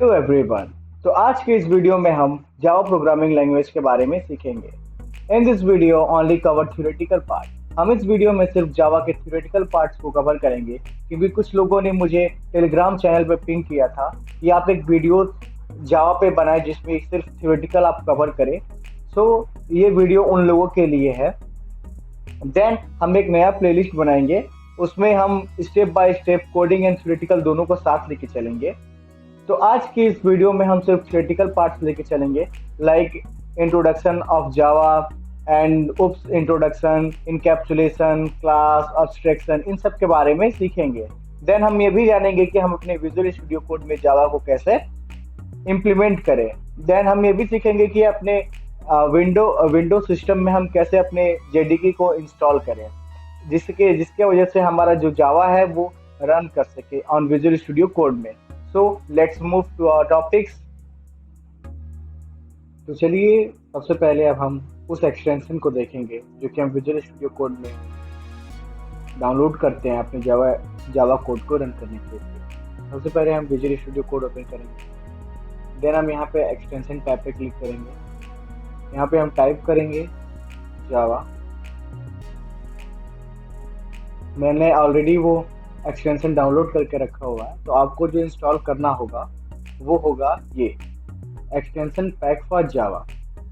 Hello everyone. तो आज के इस वीडियो में हम जावा प्रोग्रामिंग लैंग्वेज के बारे में सीखेंगे। In this video only cover theoretical part. हम इस वीडियो में सिर्फ जावा के थ्योरेटिकल पार्ट्स को कवर करेंगे, क्योंकि कुछ लोगों ने मुझे टेलीग्राम चैनल पर पिंग किया था कि आप एक वीडियो जावा पे बनाए जिसमें सिर्फ थ्योरेटिकल आप कवर करें। सो ये वीडियो उन लोगों के लिए है। देन हम एक नया प्लेलिस्ट बनाएंगे, उसमें हम step by step coding and theoretical दोनों को साथ लेके चलेंगे। तो आज की इस वीडियो में हम सिर्फ थ्योरेटिकल पार्ट्स लेके चलेंगे, like introduction of Java and OOPs introduction, encapsulation, class, abstraction, इन सब के बारे में सीखेंगे। देन हम ये भी जानेंगे कि हम अपने विजुअल स्टूडियो कोड में जावा को कैसे इम्प्लीमेंट करें। देन हम ये भी सीखेंगे कि अपने विंडो सिस्टम में हम कैसे अपने जेडीके को इंस्टॉल करें, जिसके जिसके वजह से हमारा जो जावा है वो रन कर सके ऑन विजुअल स्टूडियो कोड में। So let's move to our topics. तो चलिए सबसे पहले अब हम उस एक्सटेंशन को देखेंगे जो कि हम विजुअल स्टूडियो कोड में डाउनलोड करते हैं अपने जावा कोड को रन करने के लिए। सबसे पहले हम विजुअल स्टूडियो कोड ओपन करेंगे। देन हम यहाँ पे एक्सटेंशन टैब पे क्लिक करेंगे। यहाँ पे हम टाइप करेंगे जावा। मैंने ऑलरेडी वो एक्सटेंशन डाउनलोड करके रखा हुआ है, तो आपको जो इंस्टॉल करना होगा वो होगा ये एक्सटेंशन पैक फॉर जावा।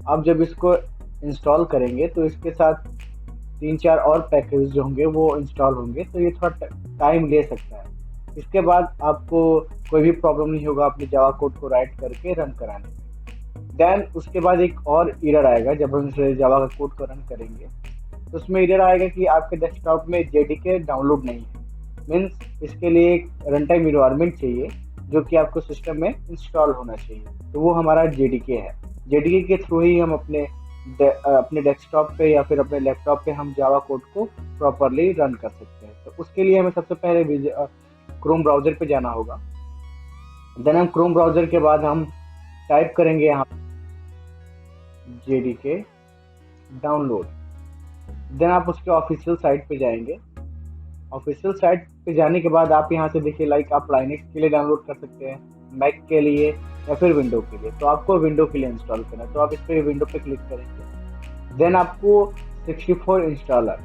आप जब इसको इंस्टॉल करेंगे तो इसके साथ 3-4 और पैकेज जो होंगे वो इंस्टॉल होंगे, तो ये थोड़ा टाइम ले सकता है। इसके बाद आपको कोई भी प्रॉब्लम नहीं होगा अपने जावा कोड को राइट करके रन कराने में। देन उसके बाद एक और एरर आएगा जब हम जावा का कोड को रन करेंगे, तो उसमें एरर आएगा कि आपके डेस्कटॉप में जेडीके डाउनलोड नहीं है। मीन्स इसके लिए एक रन टाइम इन्वायरमेंट चाहिए जो कि आपको सिस्टम में इंस्टॉल होना चाहिए, तो वो हमारा जेडीके है। जेडीके के थ्रू ही हम अपने डेस्कटॉप पे या फिर अपने लैपटॉप पे हम जावा कोड को प्रॉपरली रन कर सकते हैं। तो उसके लिए हमें सबसे पहले क्रोम ब्राउजर पे जाना होगा। देन हम क्रोम ब्राउजर के बाद हम टाइप करेंगे यहाँ जेडीके डाउनलोड। देन आप उसके ऑफिशियल साइट पे जाएंगे। ऑफिशियल साइट पे जाने के बाद आप यहाँ से देखिए, लाइक आप लाइनक्स के लिए डाउनलोड कर सकते हैं, मैक के लिए या फिर विंडो के लिए। तो आपको विंडो के लिए इंस्टॉल करना है, तो आप इस पे विंडो पे क्लिक करेंगे। देन आपको 64 इंस्टॉलर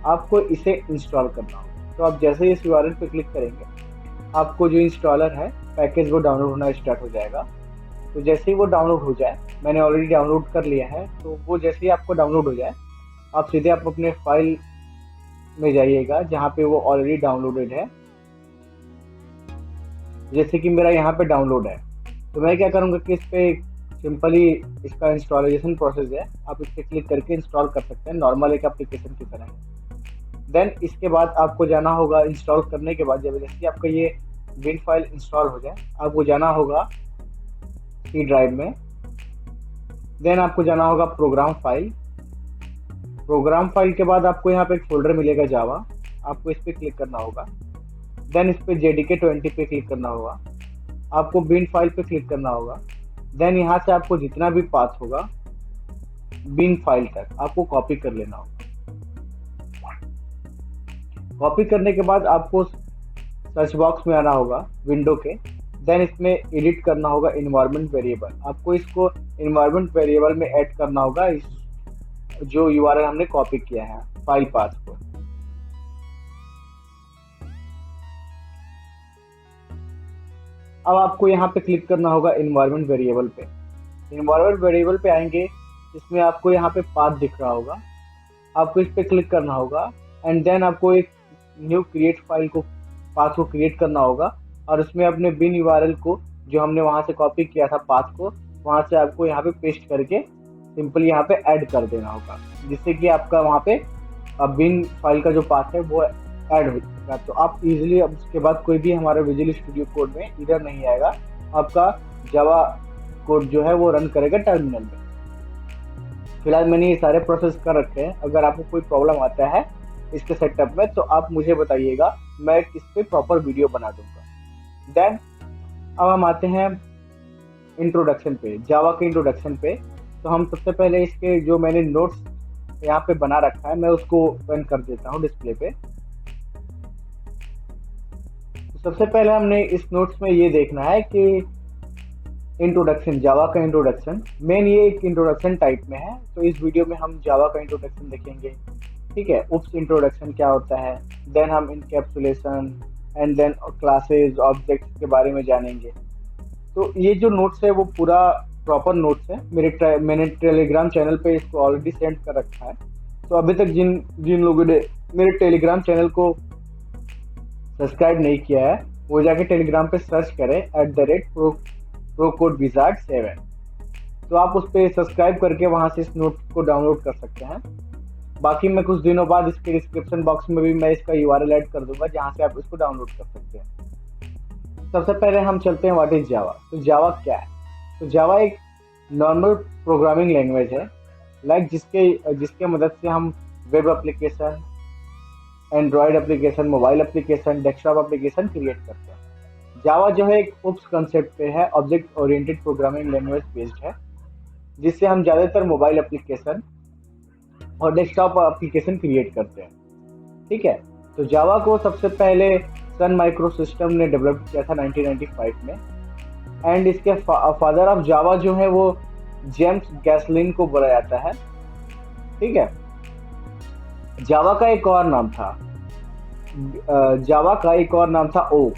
आपको इसे इंस्टॉल करना होगा। तो आप जैसे ही इस यूआरएल पे क्लिक करेंगे, आपको जो इंस्टॉलर है पैकेज वो डाउनलोड होना स्टार्ट हो जाएगा। तो जैसे ही वो डाउनलोड हो जाए, मैंने ऑलरेडी डाउनलोड कर लिया है, तो वो जैसे ही आपको डाउनलोड हो जाए, आप सीधे आप अपने फाइल में जाइएगा जहाँ पे वो ऑलरेडी डाउनलोडेड है। जैसे कि मेरा यहाँ पे डाउनलोड है, तो मैं क्या करूँगा कि इस पे सिंपली इसका इंस्टॉलेशन प्रोसेस है, आप इस पर क्लिक करके इंस्टॉल कर सकते हैं नॉर्मल एक एप्लीकेशन की तरह। देन इसके बाद आपको जाना होगा, इंस्टॉल करने के बाद जब जैसे आपका ये विन फाइल इंस्टॉल हो जाए, आपको जाना होगा सी ड्राइव में। देन आपको जाना होगा प्रोग्राम फाइल। प्रोग्राम फाइल के बाद आपको यहाँ पे एक फोल्डर मिलेगा जावा, आपको इस पे क्लिक करना होगा। देन इस पे जेडीके 20 पे क्लिक करना होगा, आपको बिन फाइल पे क्लिक करना होगा। देन यहाँ से आपको जितना भी पाथ होगा बिन फाइल तक आपको कॉपी कर लेना होगा। कॉपी करने के बाद आपको सर्च बॉक्स में आना होगा विंडो के। देन इसमें एडिट करना होगा इन्वायरमेंट वेरिएबल, आपको इसको इन्वायरमेंट वेरिएबल में ऐड करना होगा इस जो यूआरएल हमने कॉपी किया है फाइल पाथ को। अब आपको यहाँ पे क्लिक करना होगा इन्वायरमेंट वेरिएबल पे। इन्वायरमेंट वेरिएबल पे आएंगे, इसमें आपको यहाँ पे पाथ दिख रहा होगा, आपको इस पे क्लिक करना होगा। एंड देन आपको एक न्यू क्रिएट फाइल को पाथ को क्रिएट करना होगा, और उसमें अपने बिन यूआरएल को जो हमने वहाँ से कॉपी किया था पाथ को, वहाँ से आपको यहाँ पे पेस्ट करके सिंपली यहाँ पे ऐड कर देना होगा, जिससे कि आपका वहाँ पे अब बिन फाइल का जो पाथ है वो ऐड हो जाएगा। तो आप इजीली अब उसके बाद कोई भी हमारे विजुअल स्टूडियो कोड में इधर नहीं आएगा, आपका जावा कोड जो है वो रन करेगा टर्मिनल में। फिलहाल मैंने ये सारे प्रोसेस कर रखे हैं, अगर आपको कोई प्रॉब्लम आता है इसके सेटअप में तो आप मुझे बताइएगा, मैं इस पे प्रॉपर वीडियो बना दूंगा। देन अब हम आते हैं इंट्रोडक्शन पे, जावा के इंट्रोडक्शन पे। तो हम सबसे पहले इसके जो मैंने नोट्स यहाँ पे बना रखा है मैं उसको ओपन कर देता हूँ डिस्प्ले पे। तो सबसे पहले हमने इस नोट्स में ये देखना है कि इंट्रोडक्शन, जावा का इंट्रोडक्शन। मेन ये एक इंट्रोडक्शन टाइप में है, तो इस वीडियो में हम जावा का इंट्रोडक्शन देखेंगे। ठीक है, उप्स इंट्रोडक्शन क्या होता है, देन हम encapsulation and then classes objects के बारे में जानेंगे। तो ये जो नोट्स है वो पूरा प्रॉपर नोट्स है, मैंने टेलीग्राम चैनल पे इसको ऑलरेडी सेंड कर रखा है। तो अभी तक जिन जिन लोगों ने मेरे टेलीग्राम चैनल को सब्सक्राइब नहीं किया है, वो जाके टेलीग्राम पे सर्च करें @ProCodeWizard7। तो आप उस पर सब्सक्राइब करके वहां से इस नोट को डाउनलोड कर सकते हैं। बाकी मैं कुछ दिनों बाद इसके डिस्क्रिप्शन बॉक्स में भी मैं इसका URL ऐड कर दूंगा, जहां से आप इसको डाउनलोड कर सकते हैं। सबसे पहले हम चलते हैं व्हाट इज जावा। तो जावा क्या है? तो जावा एक नॉर्मल प्रोग्रामिंग लैंग्वेज है, लाइक जिसके मदद से हम web application, Android application, mobile application, desktop application create करते हैं। जावा जो है एक उप्स कंसेप्ट पे है, object oriented programming language based है, जिससे हम ज़्यादातर मोबाइल एप्लीकेशन और डेस्कटॉप एप्लीकेशन क्रिएट करते हैं। ठीक है, तो जावा को सबसे पहले सन माइक्रो सिस्टम ने डेवलप किया था 1995 में, एंड इसके फादर ऑफ जावा जो है वो जेम्स गैसलिन को बोला जाता है। ठीक है, जावा का एक और नाम था, ओ।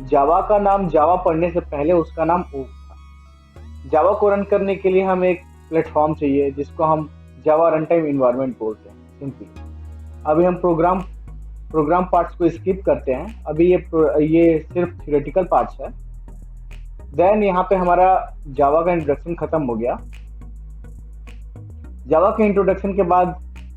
जावा का नाम जावा पढ़ने से पहले उसका नाम ओ था। जावा को रन करने के लिए हमें एक प्लेटफॉर्म चाहिए, जिसको हम जावा रन टाइम इन्वायरमेंट बोलते हैं सिंपली। अभी हम प्रोग्राम पार्ट्स को स्किप करते हैं, अभी ये सिर्फ थियोरेटिकल पार्ट्स है। देन यहाँ पे हमारा जावा का इंट्रोडक्शन खत्म हो गया। जावा के इंट्रोडक्शन के बाद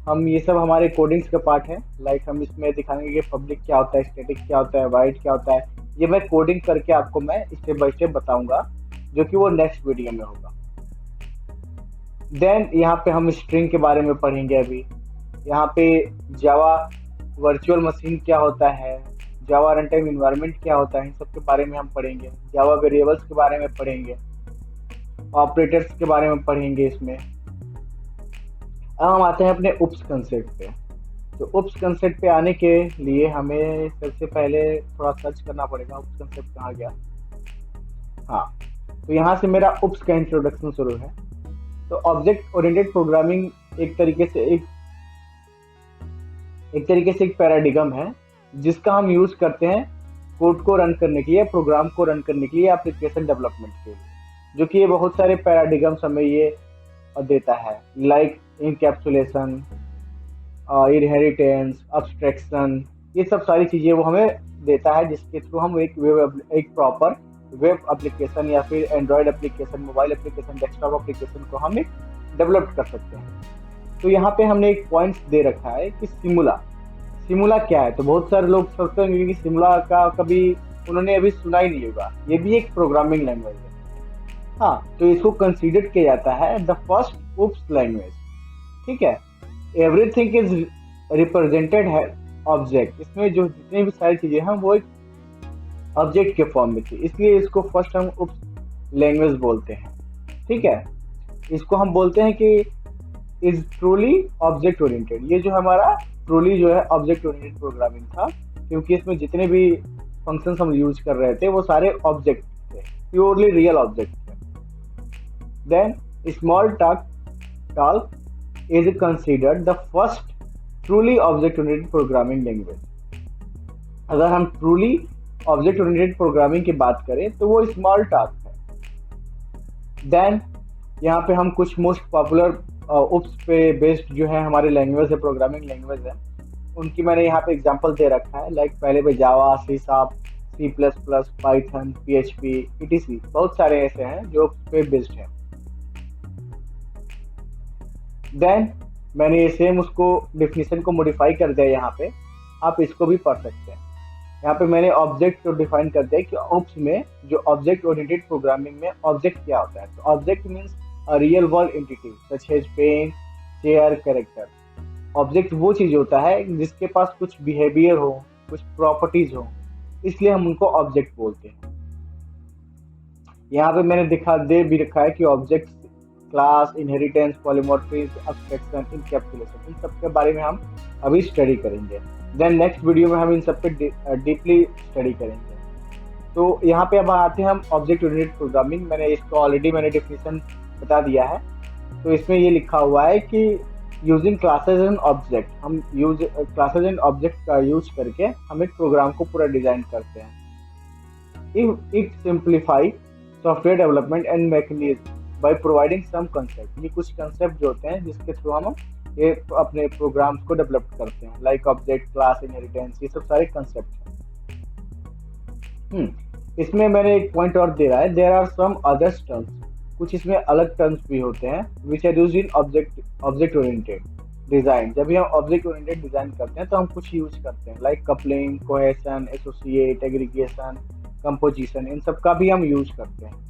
हम ये सब हमारे कोडिंग्स का पार्ट है, लाइक हम इसमें दिखाएंगे कि पब्लिक क्या होता है, स्टैटिक क्या होता है, वाइड क्या होता है। ये मैं कोडिंग करके आपको मैं स्टेप बाय स्टेप बताऊंगा, जो कि वो नेक्स्ट वीडियो में होगा। देन यहाँ पे हम स्ट्रिंग के बारे में पढ़ेंगे। अभी यहाँ पे जावा वर्चुअल मशीन क्या होता है, जावा रन टाइम इन्वायरमेंट क्या होता है, इन सब के बारे में हम पढ़ेंगे। जावा वेरिएबल्स के बारे में पढ़ेंगे, ऑपरेटर्स के बारे में पढ़ेंगे इसमें। अब हम आते हैं अपने उप्स कंसेप्ट पे। तो उप्स कंसेप्ट पे आने के लिए हमें सबसे पहले थोड़ा सर्च करना पड़ेगा, उप्स कंसेप्ट कहाँ गया। हाँ, तो यहाँ से मेरा उप्स का इंट्रोडक्शन शुरू है। तो ऑब्जेक्ट ओरिएंटेड प्रोग्रामिंग एक तरीके से एक पैराडिगम है, जिसका हम यूज करते हैं कोड को रन करने के लिए, प्रोग्राम को रन करने के लिए, एप्लीकेशन डेवलपमेंट के लिए, जो कि ये बहुत सारे पैराडिगम्स हमें ये देता है, लाइक इनकैप्सुलेशन, इनहेरिटेंस, अब्स्ट्रैक्शन, ये सब सारी चीजें वो हमें देता है, जिसके थ्रू हम एक प्रॉपर वेब एप्लीकेशन या फिर Android application, mobile application, desktop application को हम एक डेवलप कर सकते हैं। तो यहाँ पे हमने एक पॉइंट्स दे रखा है कि सिमुला क्या है। तो बहुत सारे लोग सोचते होंगे कि सिमुला का कभी उन्होंने अभी सुना ही नहीं होगा। ये भी एक प्रोग्रामिंग लैंग्वेज है। हाँ, तो इसको कंसीडर किया जाता है द फर्स्ट उप्स लैंग्वेज। ठीक है, एवरीथिंग इज रिप्रेजेंटेड है ऑब्जेक्ट। इसमें जो जितनी भी सारी चीजें हैं वो एक ऑब्जेक्ट के फॉर्म में थी, इसलिए इसको फर्स्ट हम उप्स लैंग्वेज बोलते हैं। ठीक है, इसको हम बोलते हैं कि इज ट्रूली ऑब्जेक्ट ओरिएंटेड। ये जो हमारा ट्रूली जो है ऑब्जेक्ट ओरिएंटेड प्रोग्रामिंग था, क्योंकि इसमें जितने भी फंक्शंस हम यूज कर रहे थे वो सारे ऑब्जेक्ट थे, प्योरली रियल ऑब्जेक्ट थे। Then Smalltalk is considered the first truly object oriented programming language. अगर हम ट्रूली ऑब्जेक्ट ओरिएंटेड प्रोग्रामिंग की बात करें तो वो स्मॉल टॉक है। देन यहाँ पे हम कुछ मोस्ट पॉपुलर उप्स पे बेस्ड जो है हमारे लैंग्वेज है, प्रोग्रामिंग लैंग्वेज है, उनकी मैंने यहाँ पे एग्जांपल दे रखा है। लाइक पहले पे Java, C sharp, C++, Python, PHP, etc. बहुत सारे ऐसे हैं जो उप्स पे बेस्ड हैं। देन मैंने ये सेम उसको डिफिनीशन को मॉडिफाई कर दिया, यहाँ पे आप इसको भी पढ़ सकते हैं। यहाँ पे मैंने ऑब्जेक्ट को डिफाइन कर दिया कि उप्स में जो ऑब्जेक्ट ओरिएंटेड प्रोग्रामिंग में ऑब्जेक्ट क्या होता है। तो object means a real world entity such as pen, chair, character. Object वो चीज होता है जिसके पास कुछ बिहेवियर हो, कुछ प्रॉपर्टीज हो, इसलिए हम उनको ऑब्जेक्ट बोलते हैं। यहाँ पे मैंने दे भी रखा है कि object, class, inheritance, polymorphism, abstraction, encapsulation, इन सब के बारे में हम अभी स्टडी करेंगे। देन नेक्स्ट वीडियो में हम इन सब पे डीपली स्टडी करेंगे। तो यहाँ पे अब आते हैं हम ऑब्जेक्ट ओरिएंटेड प्रोग्रामिंग। मैंने इसको ऑलरेडी डेफिनेशन बता दिया है। तो इसमें ये लिखा हुआ है कि यूजिंग क्लासेज एंड ऑब्जेक्ट, हम क्लासेज एंड ऑब्जेक्ट का यूज करके हम एक प्रोग्राम को पूरा डिजाइन करते हैं। It simplify software development and mechanism by providing some concept. ये कुछ कंसेप्ट जो होते हैं जिसके थ्रू हम ये अपने प्रोग्राम्स को डेवलप करते हैं, लाइक ऑब्जेक्ट, क्लास, इनहेरिटेंस, ये सब सारे कंसेप्ट हैं। इसमें मैंने एक पॉइंट और दे रहा है, there are some other terms, कुछ इसमें अलग टर्म्स भी होते हैं, which are used in object oriented design. जब भी हम ऑब्जेक्ट ओरिएंटेड डिजाइन करते हैं तो हम कुछ यूज करते हैं, like coupling, cohesion, associate, aggregation, composition, इन सब का भी हम यूज करते हैं।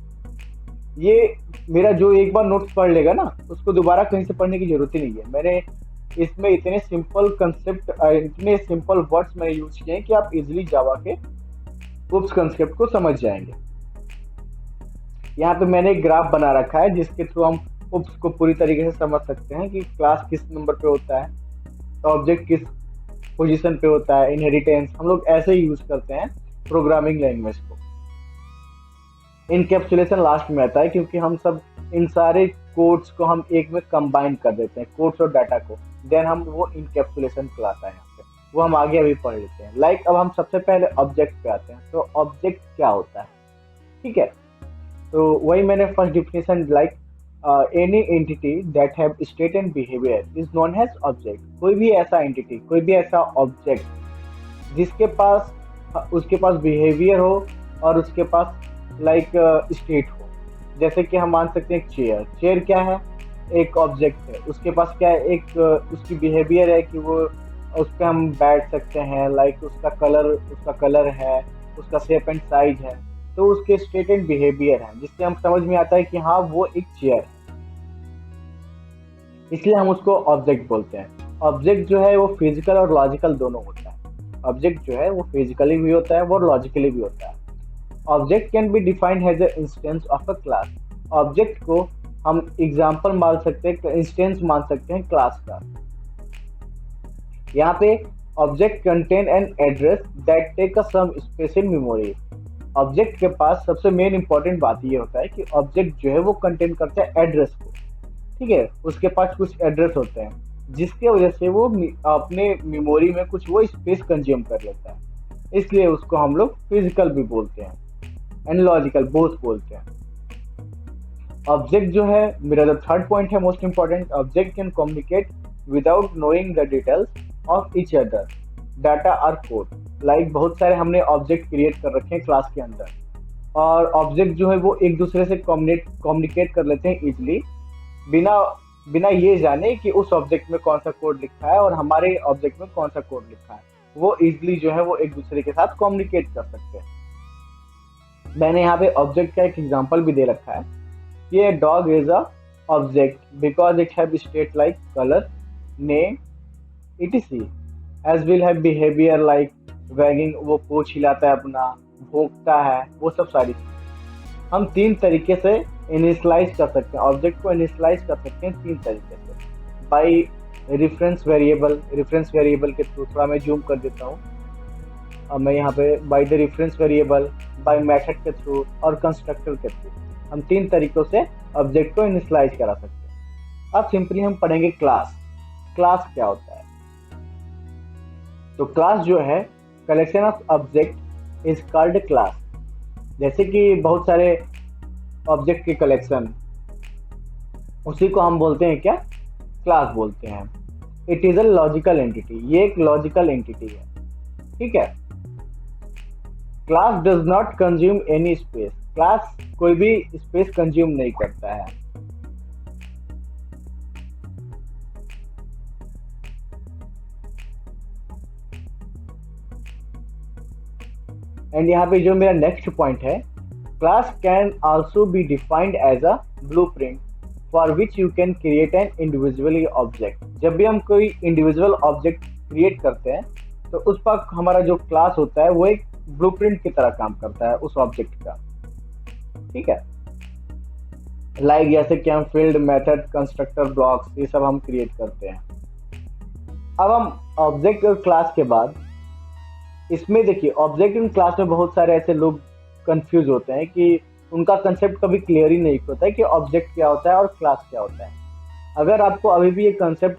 ये मेरा जो एक बार नोट्स पढ़ लेगा ना, उसको दोबारा कहीं से पढ़ने की जरूरत ही नहीं है। मैंने इसमें इतने सिंपल कंसेप्ट, इतने सिंपल वर्ड्स मैंने यूज किए हैं कि आप इजिली जावा के उस कंसेप्ट को समझ जाएंगे। यहाँ पे मैंने एक ग्राफ बना रखा है जिसके थ्रू हम उप्स को पूरी तरीके से समझ सकते हैं कि क्लास किस नंबर पे होता है, ऑब्जेक्ट किस पोजीशन पे होता है, इनहेरिटेंस। हम लोग ऐसे ही यूज करते हैं प्रोग्रामिंग लैंग्वेज को। इनकैप्सुलेशन लास्ट में आता है क्योंकि हम सब इन सारे कोड्स को हम एक में कंबाइन कर देते हैं, कोड्स और डाटा को, देन हम वो इनकैप्सुलेशन कहलाता है। यहाँ पे वो हम आगे अभी पढ़ लेते हैं। लाइक अब हम सबसे पहले ऑब्जेक्ट पे आते हैं। तो ऑब्जेक्ट क्या होता है, ठीक है। तो वही मैंने first definition, like any entity that have state and behaviour is known as object. कोई भी ऐसा एंटिटी, कोई भी ऐसा ऑब्जेक्ट जिसके पास उसके पास बिहेवियर हो और उसके पास लाइक स्टेट हो। जैसे कि हम मान सकते हैं एक चेयर क्या है, एक ऑब्जेक्ट है। उसके पास क्या है, एक उसकी बिहेवियर है कि वो उस पर हम बैठ सकते हैं, लाइक उसका कलर है, उसका शेप एंड साइज है। तो उसके स्टेट एंड बिहेवियर है जिससे हम समझ में आता है कि हाँ वो एक चेयर है, इसलिए हम उसको ऑब्जेक्ट बोलते हैं। ऑब्जेक्ट जो है वो फिजिकल और लॉजिकल दोनों होता है। ऑब्जेक्ट जो है वो फिजिकली भी होता है, वो लॉजिकली भी होता है। Object can be defined as a instance of a class. Object को हम एग्जाम्पल मान सकते हैं, इंस्टेंस मान सकते हैं क्लास का। यहाँ पे object contain an address that take a some space in memory. Object के पास सबसे मेन इंपॉर्टेंट बात ये होता है कि ऑब्जेक्ट जो है वो कंटेन करता है एड्रेस को, ठीक है। उसके पास कुछ एड्रेस होते हैं जिसके वजह से वो अपने मेमोरी में कुछ वो स्पेस कंज्यूम कर लेता है, इसलिए उसको हम लोग फिजिकल भी बोलते हैं एंड लॉजिकल बोथ बोलते हैं। ऑब्जेक्ट जो है, मेरा जो थर्ड पॉइंट है most important, object can communicate without knowing the details of each other data और कोड। लाइक बहुत सारे हमने ऑब्जेक्ट क्रिएट कर रखे हैं क्लास के अंदर, और ऑब्जेक्ट जो है वो एक दूसरे से कम्युनिकेट कर लेते हैं इजिली, बिना ये जाने कि उस ऑब्जेक्ट में कौन सा कोड लिखा है और हमारे ऑब्जेक्ट में कौन सा कोड लिखा है। वो इजिली जो है वो एक दूसरे के साथ कम्युनिकेट कर सकते हैं। मैंने यहाँ पे ऑब्जेक्ट का एक एग्जांपल भी दे रखा है। ये dog is a object because it have state like colour, name, etc as will have behavior like wagging, वो पूंछ हिलाता है अपना, भौंकता है, वो सब सारी चीज़ हम तीन तरीके से इनिशियलाइज कर सकते हैं। ऑब्जेक्ट को इनिशियलाइज कर सकते हैं तीन तरीके से। बाय रेफरेंस वेरिएबल के थ्रू, थोड़ा मैं जूम कर देता हूँ। अब मैं यहाँ पे by the reference variable, by method के थ्रू और कंस्ट्रक्टर के थ्रू, हम तीन तरीकों से ऑब्जेक्ट को इनिशियलाइज करा सकते हैं। अब सिंपली हम पढ़ेंगे क्लास। क्लास क्या होता है? तो क्लास जो है, collection of object is called class. जैसे कि बहुत सारे ऑब्जेक्ट के कलेक्शन, उसी को हम बोलते हैं क्या? क्लास बोलते हैं। It is a logical entity, ये एक लॉजिकल एंटिटी है, ठीक है। Class does not consume any space, class कोई भी स्पेस कंज्यूम नहीं करता है। एंड यहाँ पे जो मेरा नेक्स्ट पॉइंट है, class can also be defined as a blueprint for which you can create an individually object. जब भी हम कोई इंडिविजुअल ऑब्जेक्ट क्रिएट करते हैं तो उस पर हमारा जो क्लास होता है वो एक ब्लूप्रिंट की तरह काम करता है उस ऑब्जेक्ट का, ठीक है। लाइक जैसे कि हम फील्ड, मेथड, कंस्ट्रक्टर, ब्लॉक्स, ये सब हम क्रिएट करते हैं। अब हम ऑब्जेक्ट और क्लास के बाद इसमें देखिए, ऑब्जेक्ट एंड क्लास में बहुत सारे ऐसे लोग कंफ्यूज होते हैं कि उनका कंसेप्ट कभी क्लियर ही नहीं होता है कि ऑब्जेक्ट क्या होता है और क्लास क्या होता है। अगर आपको अभी भी ये कंसेप्ट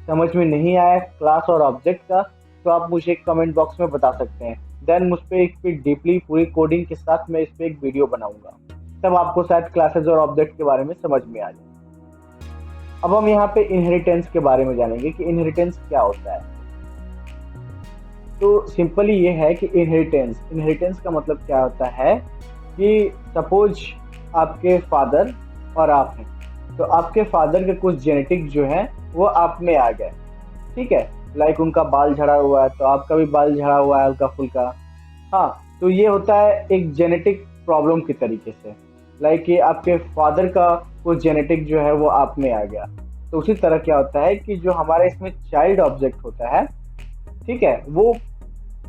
समझ में नहीं आया क्लास और ऑब्जेक्ट का, तो आप मुझे कमेंट बॉक्स में बता सकते हैं। देन मुझ पे एक डीपली पूरी कोडिंग के साथ मैं इस पे एक वीडियो बनाऊंगा, तब आपको शायद क्लासेस और ऑब्जेक्ट के बारे में समझ में आ जाए। अब हम यहाँ पे इनहेरिटेंस के बारे में जानेंगे कि इनहेरिटेंस क्या होता है। तो सिंपली ये है कि इनहेरिटेंस का मतलब क्या होता है कि सपोज आपके फादर और आप हैं, तो आपके फादर के कुछ जेनेटिक जो है वो आप में आ गए, ठीक है। लाइक उनका बाल झड़ा हुआ है तो आपका भी बाल झड़ा हुआ है हल्का फुल्का। हाँ, तो ये होता है एक जेनेटिक प्रॉब्लम के तरीके से। लाइक ये आपके फादर का कुछ जेनेटिक जो है वो आप में आ गया। तो उसी तरह क्या होता है कि जो हमारे इसमें चाइल्ड ऑब्जेक्ट होता है, ठीक है, वो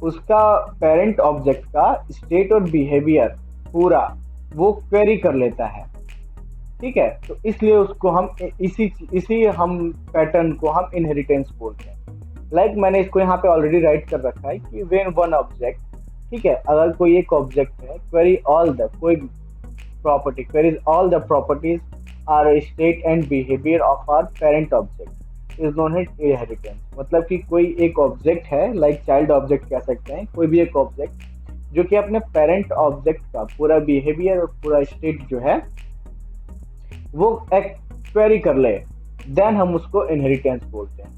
उसका पेरेंट ऑब्जेक्ट का स्टेट और बिहेवियर पूरा वो क्वेरी कर लेता है, ठीक है। तो इसलिए उसको हम इसी हम पैटर्न को हम इनहेरिटेंस बोलते हैं। लाइक मैंने इसको यहाँ पे ऑलरेडी राइट कर रखा है कि व्हेन वन ऑब्जेक्ट, ठीक है, अगर कोई एक ऑब्जेक्ट है acquires all the properties or state and behaviour of our parent object is known as inheritance. मतलब कि कोई एक ऑब्जेक्ट है, लाइक चाइल्ड ऑब्जेक्ट कह सकते हैं, कोई भी एक ऑब्जेक्ट जो कि अपने पेरेंट ऑब्जेक्ट का पूरा बिहेवियर और पूरा स्टेट जो है वो क्वेरी कर ले, देन हम उसको इनहेरिटेंस बोलते हैं।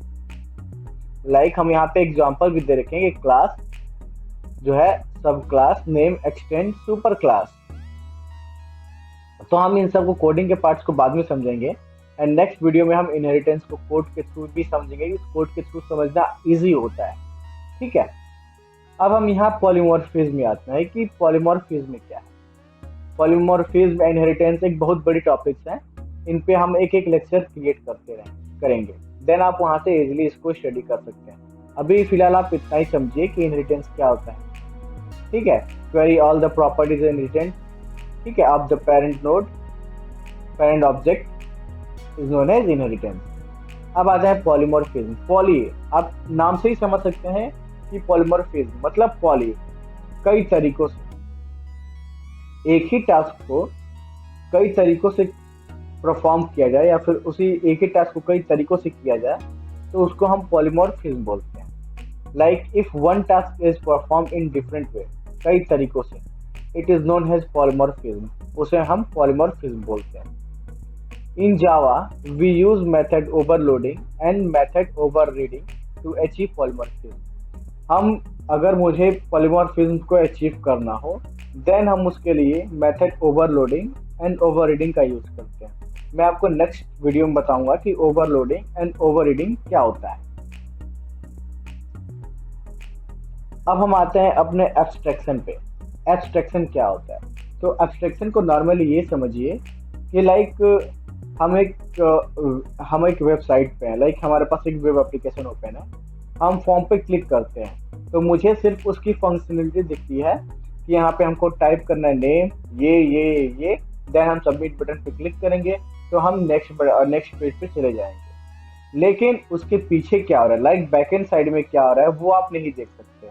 लाइक हम यहाँ पे एग्जांपल भी दे रखेंगे, क्लास जो है सब class name extend super class. तो हम इन सब को कोडिंग के पार्ट्स को बाद में समझेंगे एंड नेक्स्ट वीडियो में हम इनहेरिटेंस को कोड के थ्रू भी समझेंगे। इस कोड के थ्रू समझना इजी होता है, ठीक है। अब हम यहाँ पॉलीमॉर्फिज्म में आते हैं कि पॉलीमॉर्फिज्म क्या है। पॉलीमॉर्फिज्म इनहेरिटेंस एक बहुत बड़ी टॉपिक्स हैं, इन पे हम एक लेक्चर क्रिएट करेंगे, देन आप वहाँ से इजीली इसको स्टडी कर सकते हैं। अभी फिलहाल आप इतना ही समझिए कि इनहेरिटेंस क्या होता है, ठीक है। Acquire all the properties inheritance, ठीक है, of the parent object is known as inheritance. अब आता है पॉलीमॉर्फिज्म। पॉली आप नाम से ही समझ सकते हैं कि पॉलीमॉर्फिज्म मतलब पॉली, कई तरीकों से एक ही टास्क को कई तरीकों से परफॉर्म किया जाए या फिर उसी एक ही टास्क को कई तरीकों से किया जाए तो उसको हम पॉलीमॉर्फिज्म बोलते हैं। Like if one task is perform in different way, कई तरीकों से, it is known as polymorphism, उसे हम पॉलीमॉर्फिज्म बोलते हैं। In Java we use method overloading and method overriding to achieve polymorphism. हम अगर मुझे पॉलीमॉर्फिज्म को अचीव करना हो देन हम उसके लिए मेथड ओवरलोडिंग एंड ओवररीडिंग का यूज करते हैं। मैं आपको नेक्स्ट वीडियो में बताऊंगा कि ओवरलोडिंग एंड ओवररीडिंग क्या होता है। अब हम आते हैं अपने एब्स्ट्रैक्शन पे। एब्स्ट्रैक्शन क्या होता है? तो एब्स्ट्रैक्शन को नॉर्मली ये समझिए कि लाइक हम एक वेबसाइट पे हैं, लाइक हमारे पास एक वेब एप्लीकेशन ओपन है, हम फॉर्म पे क्लिक करते हैं तो मुझे सिर्फ उसकी फंक्शनलिटी दिखती है कि यहाँ पे हमको टाइप करना है नेम ये, देन हम सबमिट बटन पे क्लिक करेंगे तो हम नेक्स्ट पेज पे चले जाएंगे। लेकिन उसके पीछे क्या हो रहा है, लाइक बैकएंड साइड में क्या हो रहा है वो आप नहीं देख सकते।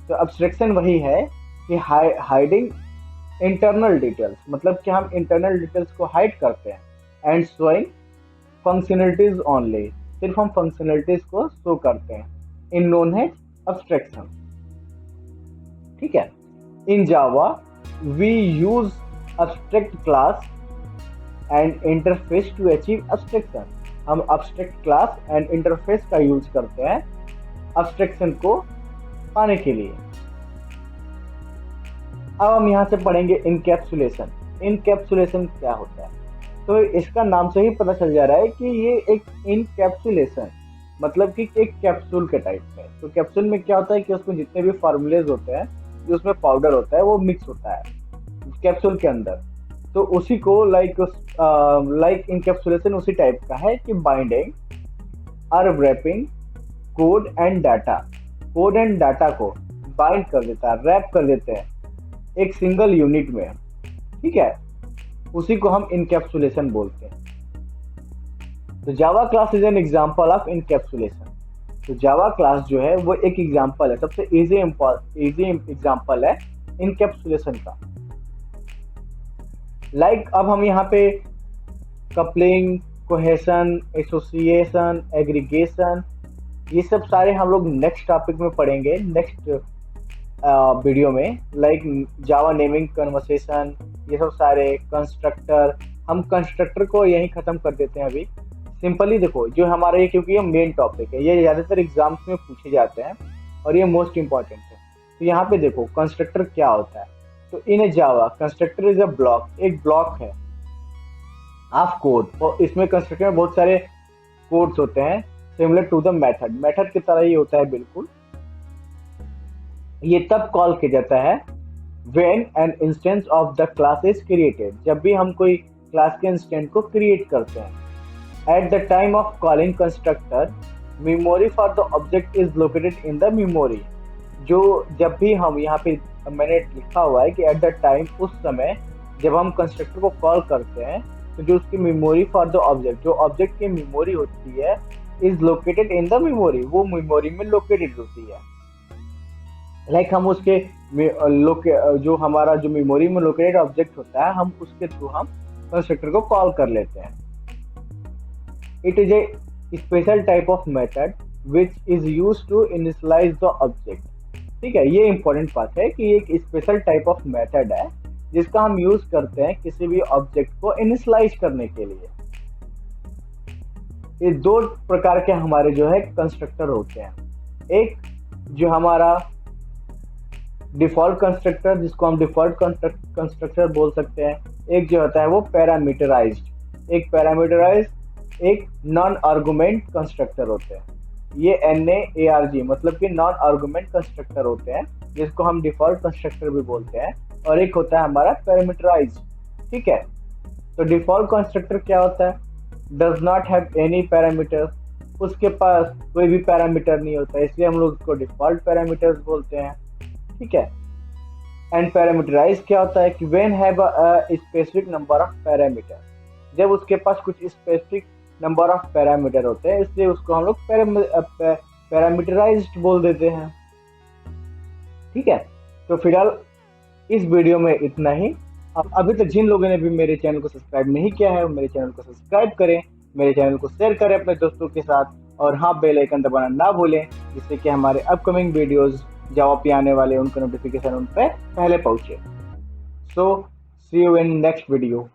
तो एब्स्ट्रैक्शन वही है कि हाइडिंग इंटरनल डिटेल्स, मतलब कि हम इंटरनल डिटेल्स को हाइड करते हैं एंड शोइंग फंक्शनलिटीज ओनली, सिर्फ हम फंक्शनलिटीज को शो करते हैं, इन नोन है एब्स्ट्रैक्शन, ठीक है। In Java we use abstract class and interface to achieve abstraction। हम abstract class and interface का यूज करते हैं abstraction को पाने के लिए। अब हम यहाँ से पढ़ेंगे इनकैप्सुलेशन। इनकैप्सुलेशन क्या होता है? तो इसका नाम से ही पता चल जा रहा है कि ये एक इनकैप्सुलेशन मतलब कि एक कैप्सूल के टाइप में। तो कैप्सूल में क्या होता है कि उसमें जितने भी फार्मूलेज होते हैं, जो उसमें पाउडर होता है वो मिक्स होता है कैप्सूल के अंदर। तो उसी को लाइक इनकैप्सुलेशन उसी टाइप का है कि बाइंडिंग और रैपिंग कोड एंड डाटा को बाइंड कर देता है, रैप कर देते हैं एक सिंगल यूनिट में, ठीक है। उसी को हम इनकैप्सुलेशन बोलते हैं। तो Java class is an example of encapsulation. तो जावा क्लास जो है वो एक एग्जांपल है, सबसे इजी एग्जांपल है इनकैप्सुलेशन का। अब हम यहाँ पे कपलिंग, कोहेशन, एसोसिएशन, एग्रीगेशन, ये सब सारे हम लोग नेक्स्ट टॉपिक में पढ़ेंगे, नेक्स्ट वीडियो में। जावा नेमिंग कन्वर्सेशन, ये सब सारे कंस्ट्रक्टर, हम कंस्ट्रक्टर को यहीं ख़त्म कर देते हैं अभी। सिंपली देखो, जो हमारा ये, क्योंकि ये मेन टॉपिक है, ये ज़्यादातर एग्जाम्स में पूछे जाते हैं और ये मोस्ट इंपॉर्टेंट है। तो यहाँ पे देखो कंस्ट्रक्टर क्या होता है। तो in Java constructor is a block, एक ब्लॉक है ऑफ कोड, और इसमें कंस्ट्रक्टर में बहुत सारे कोड्स होते हैं similar to the method, method की तरह ही होता है बिल्कुल। ये तब कॉल किया जाता है when an instance of the class is created, जब भी हम कोई क्लास के इंस्टेंस को क्रिएट करते हैं। At the time of calling constructor, memory for the object is located in the memory. जो जब भी हम यहाँ पे मैंने लिखा हुआ है कि एट द टाइम, उस समय जब हम कंस्ट्रक्टर को कॉल करते हैं, तो जो उसकी मेमोरी फॉर द ऑब्जेक्ट, जो ऑब्जेक्ट की मेमोरी होती है, is located in the memory, वो मेमोरी में लोकेटेड होती है। हम उसके जो हमारा जो मेमोरी में लोकेटेड ऑब्जेक्ट होता है, हम उसके थ्रू हम कंस्ट्रक्टर को कॉल कर लेते हैं। It is a special type of method which is used to initialise the object. ठीक है, ये इंपॉर्टेंट बात है कि एक स्पेशल टाइप ऑफ मेथड है जिसका हम यूज करते हैं किसी भी ऑब्जेक्ट को इनिशियलाइज करने के लिए। ये दो प्रकार के हमारे जो है कंस्ट्रक्टर होते हैं। एक जो हमारा डिफॉल्ट कंस्ट्रक्टर, जिसको हम डिफॉल्ट कंस्ट्रक्टर बोल सकते हैं। एक जो होता है वो पैरामीटराइज्ड, एक नॉन आर्गुमेंट कंस्ट्रक्टर होते हैं। ये NAARG मतलब कि नॉन आर्गुमेंट कंस्ट्रक्टर होते हैं, जिसको हम डिफॉल्ट कंस्ट्रक्टर भी बोलते हैं। और एक होता है हमारा पैरामीटराइज्ड। ठीक है, तो डिफॉल्ट कंस्ट्रक्टर क्या होता है? Does not have any parameter, उसके पास कोई भी पैरामीटर नहीं होता, इसलिए हम लोग उसको डिफॉल्ट पैरामीटर्स बोलते हैं। ठीक है, एंड पैरामीटराइज क्या होता है कि when have a specific number of parameter, जब उसके पास कुछ स्पेसिफिक नंबर ऑफ पैरामीटर होते हैं, इसलिए उसको हम लोग पैरामीटराइज्ड बोल देते हैं। ठीक है, तो फिलहाल इस वीडियो में इतना ही। अब अभी तक जिन लोगों ने भी मेरे चैनल को सब्सक्राइब नहीं किया है, वो मेरे चैनल को सब्सक्राइब करें, मेरे चैनल को शेयर करें अपने दोस्तों के साथ, और हाँ, बेल आइकन दबाना ना भूलें, जिससे कि हमारे अपकमिंग वीडियोस जावा पे आने वाले उनका नोटिफिकेशन उन पर पहले पहुंचे। सो सी यू इन नेक्स्ट वीडियो।